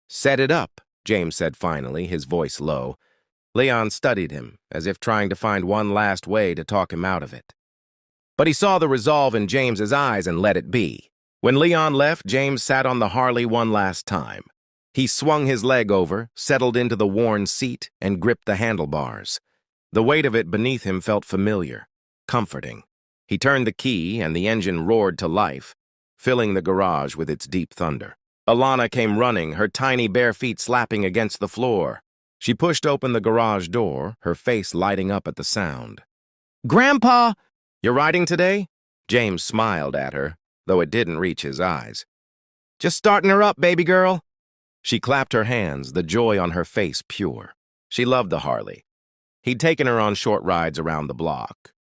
Set it up, James said finally, his voice low. Leon studied him, as if trying to find one last way to talk him out of it. But he saw the resolve in James's eyes and let it be. When Leon left, James sat on the Harley one last time. He swung his leg over, settled into the worn seat, and gripped the handlebars. The weight of it beneath him felt familiar, comforting. He turned the key, and the engine roared to life, filling the garage with its deep thunder. Alana came running, her tiny bare feet slapping against the floor. She pushed open the garage door, her face lighting up at the sound. "Grandpa! You're riding today?" James smiled at her, though it didn't reach his eyes. "Just starting her up, baby girl." She clapped her hands, the joy on her face pure. She loved the Harley. He'd taken her on short rides around the block.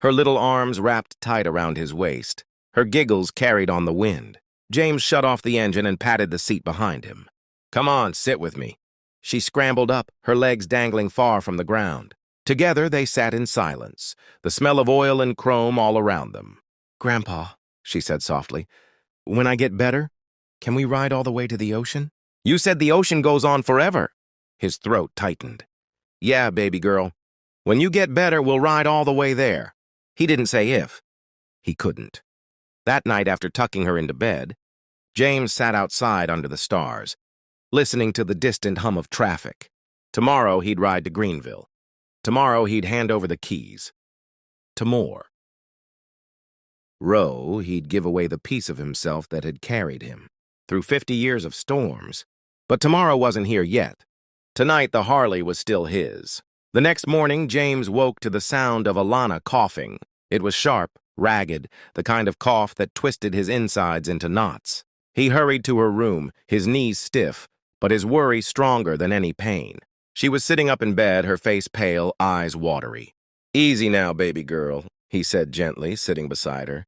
Her little arms wrapped tight around his waist. Her giggles carried on the wind. James shut off the engine and patted the seat behind him. "Come on, sit with me." She scrambled up, her legs dangling far from the ground. Together they sat in silence, the smell of oil and chrome all around them. "Grandpa," she said softly, "when I get better, can we ride all the way to the ocean?" "You said the ocean goes on forever." His throat tightened. "Yeah, baby girl. When you get better, we'll ride all the way there." He didn't say if. He couldn't. That night, after tucking her into bed, James sat outside under the stars, listening to the distant hum of traffic. Tomorrow he'd ride to Greenville. Tomorrow he'd hand over the keys. Tomorrow he'd give away the piece of himself that had carried him through 50 years of storms. But tomorrow wasn't here yet. Tonight the Harley was still his. The next morning, James woke to the sound of Alana coughing. It was sharp, ragged, the kind of cough that twisted his insides into knots. He hurried to her room, his knees stiff, but his worry stronger than any pain. She was sitting up in bed, her face pale, eyes watery. "Easy now, baby girl," he said gently, sitting beside her.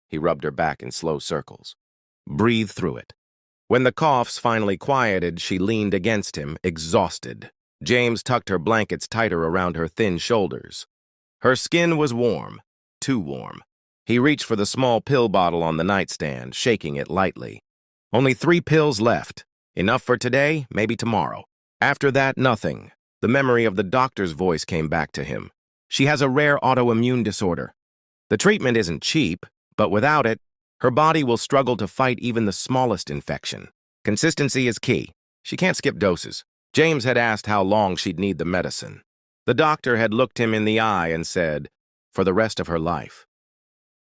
He rubbed her back in slow circles. "Breathe through it." When the coughs finally quieted, she leaned against him, exhausted. James tucked her blankets tighter around her thin shoulders. Her skin was warm, too warm. He reached for the small pill bottle on the nightstand, shaking it lightly. Only 3 pills left. Enough for today, maybe tomorrow. After that, nothing. The memory of the doctor's voice came back to him. "She has a rare autoimmune disorder. The treatment isn't cheap, but without it, her body will struggle to fight even the smallest infection. Consistency is key. She can't skip doses." James had asked how long she'd need the medicine. The doctor had looked him in the eye and said, "For the rest of her life."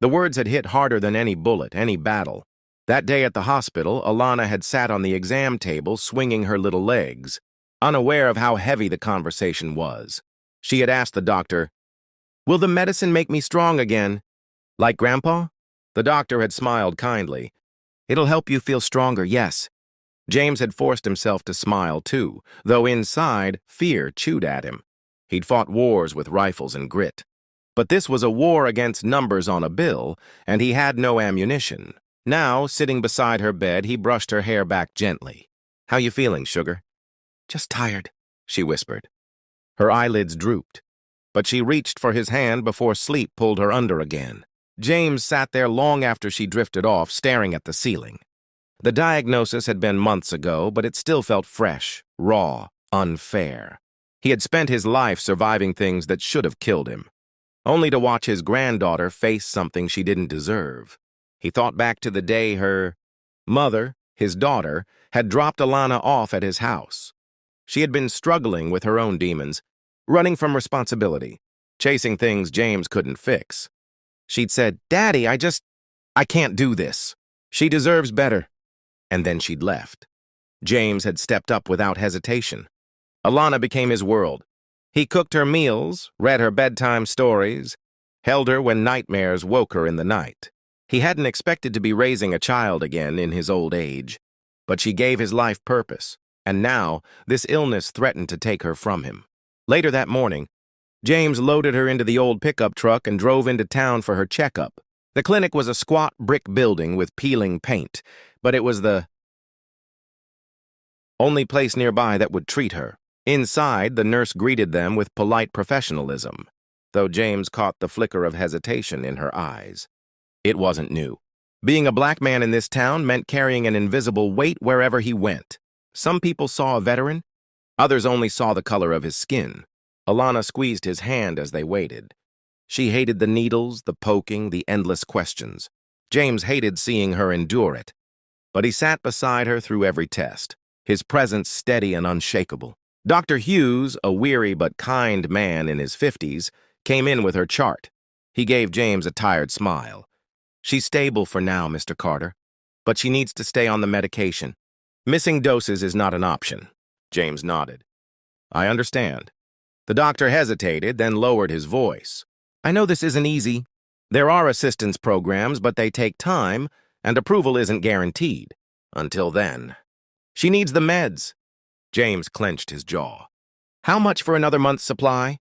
The words had hit harder than any bullet, any battle. That day at the hospital, Alana had sat on the exam table, swinging her little legs, unaware of how heavy the conversation was. She had asked the doctor, "Will the medicine make me strong again? Like Grandpa?" The doctor had smiled kindly. "It'll help you feel stronger, yes." James had forced himself to smile, too, though inside, fear chewed at him. He'd fought wars with rifles and grit. But this was a war against numbers on a bill, and he had no ammunition. Now, sitting beside her bed, he brushed her hair back gently. "How you feeling, sugar?" "Just tired," she whispered. Her eyelids drooped, but she reached for his hand before sleep pulled her under again. James sat there long after she drifted off, staring at the ceiling. The diagnosis had been months ago, but it still felt fresh, raw, unfair. He had spent his life surviving things that should have killed him, only to watch his granddaughter face something she didn't deserve. He thought back to the day her mother, his daughter, had dropped Alana off at his house. She had been struggling with her own demons, running from responsibility, chasing things James couldn't fix. She'd said, "Daddy, I can't do this. She deserves better." And then she'd left. James had stepped up without hesitation. Alana became his world. He cooked her meals, read her bedtime stories, held her when nightmares woke her in the night. He hadn't expected to be raising a child again in his old age, but she gave his life purpose, and now this illness threatened to take her from him. Later that morning, James loaded her into the old pickup truck and drove into town for her checkup. The clinic was a squat brick building with peeling paint, but it was the only place nearby that would treat her. Inside, the nurse greeted them with polite professionalism, though James caught the flicker of hesitation in her eyes. It wasn't new. Being a black man in this town meant carrying an invisible weight wherever he went. Some people saw a veteran, others only saw the color of his skin. Alana squeezed his hand as they waited. She hated the needles, the poking, the endless questions. James hated seeing her endure it. But he sat beside her through every test, his presence steady and unshakable. Dr. Hughes, a weary but kind man in his 50s, came in with her chart. He gave James a tired smile. "She's stable for now, Mr. Carter, but she needs to stay on the medication. Missing doses is not an option." James nodded. "I understand." The doctor hesitated, then lowered his voice. "I know this isn't easy. There are assistance programs, but they take time, and approval isn't guaranteed. Until then. She needs the meds." James clenched his jaw. "How much for another month's supply?"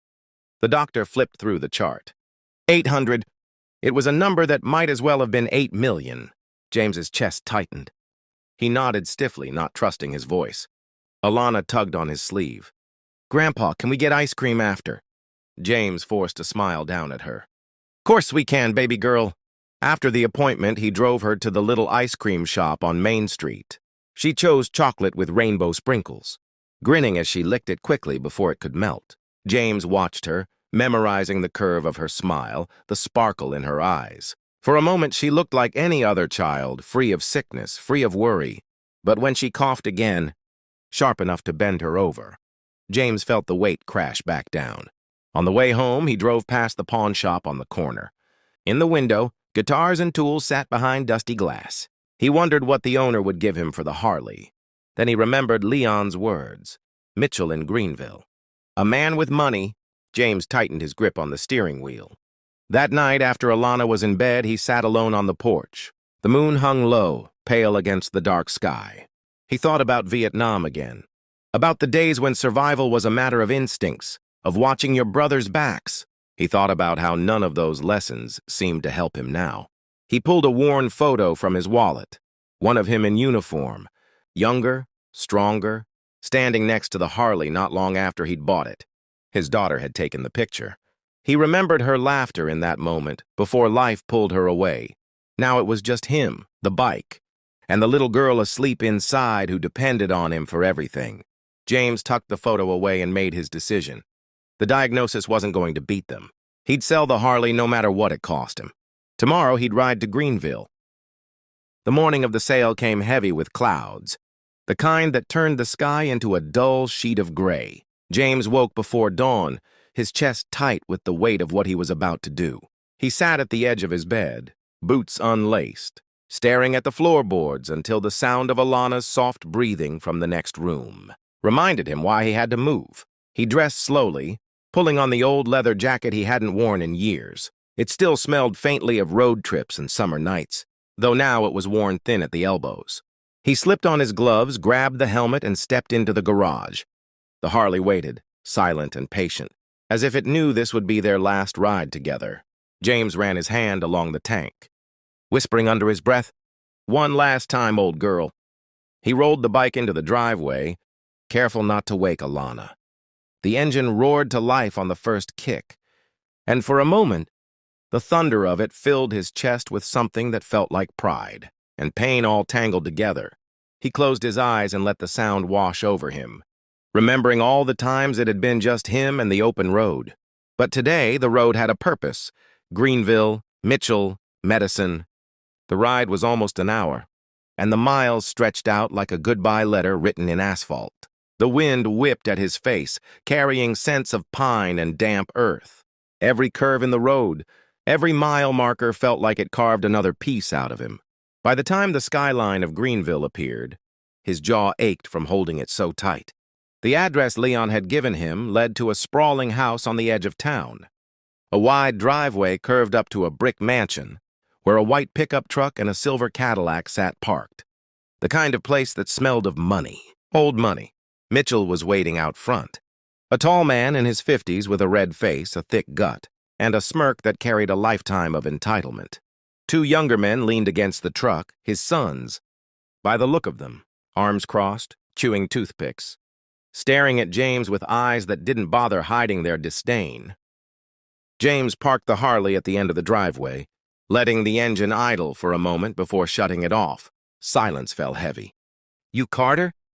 The doctor flipped through the chart. 800. It was a number that might as well have been 8 million. James's chest tightened. He nodded stiffly, not trusting his voice. Alana tugged on his sleeve. "Grandpa, can we get ice cream after?" James forced a smile down at her. "Course we can, baby girl." After the appointment, he drove her to the little ice cream shop on Main Street. She chose chocolate with rainbow sprinkles, grinning as she licked it quickly before it could melt. James watched her, memorizing the curve of her smile, the sparkle in her eyes. For a moment, she looked like any other child, free of sickness, free of worry. But when she coughed again, sharp enough to bend her over, James felt the weight crash back down. On the way home, he drove past the pawn shop on the corner. In the window, guitars and tools sat behind dusty glass. He wondered what the owner would give him for the Harley. Then he remembered Leon's words, Mitchell in Greenville. A man with money. James tightened his grip on the steering wheel. That night, after Alana was in bed, he sat alone on the porch. The moon hung low, pale against the dark sky. He thought about Vietnam again, about the days when survival was a matter of instincts, of watching your brothers' backs. He thought about how none of those lessons seemed to help him now. He pulled a worn photo from his wallet, one of him in uniform, younger, stronger, standing next to the Harley not long after he'd bought it. His daughter had taken the picture. He remembered her laughter in that moment, before life pulled her away. Now it was just him, the bike, and the little girl asleep inside who depended on him for everything. James tucked the photo away and made his decision. The diagnosis wasn't going to beat them. He'd sell the Harley no matter what it cost him. Tomorrow he'd ride to Greenville. The morning of the sale came heavy with clouds, the kind that turned the sky into a dull sheet of gray. James woke before dawn, his chest tight with the weight of what he was about to do. He sat at the edge of his bed, boots unlaced, staring at the floorboards until the sound of Alana's soft breathing from the next room reminded him why he had to move. He dressed slowly, pulling on the old leather jacket he hadn't worn in years. It still smelled faintly of road trips and summer nights, though now it was worn thin at the elbows. He slipped on his gloves, grabbed the helmet, and stepped into the garage. The Harley waited, silent and patient, as if it knew this would be their last ride together. James ran his hand along the tank, whispering under his breath, "One last time, old girl." He rolled the bike into the driveway, careful not to wake Alana. The engine roared to life on the first kick, and for a moment, the thunder of it filled his chest with something that felt like pride and pain all tangled together. He closed his eyes and let the sound wash over him, remembering all the times it had been just him and the open road. But today, the road had a purpose. Greenville, Mitchell, Medicine. The ride was almost an hour, and the miles stretched out like a goodbye letter written in asphalt. The wind whipped at his face, carrying scents of pine and damp earth. Every curve in the road, every mile marker felt like it carved another piece out of him. By the time the skyline of Greenville appeared, his jaw ached from holding it so tight. The address Leon had given him led to a sprawling house on the edge of town. A wide driveway curved up to a brick mansion, where a white pickup truck and a silver Cadillac sat parked. The kind of place that smelled of money, old money. Mitchell was waiting out front. A tall man in his 50s with a red face, a thick gut, and a smirk that carried a lifetime of entitlement. Two younger men leaned against the truck, his sons. By the look of them, arms crossed, chewing toothpicks, staring at James with eyes that didn't bother hiding their disdain. James parked the Harley at the end of the driveway, letting the engine idle for a moment before shutting it off. Silence fell heavy. "You Carter?"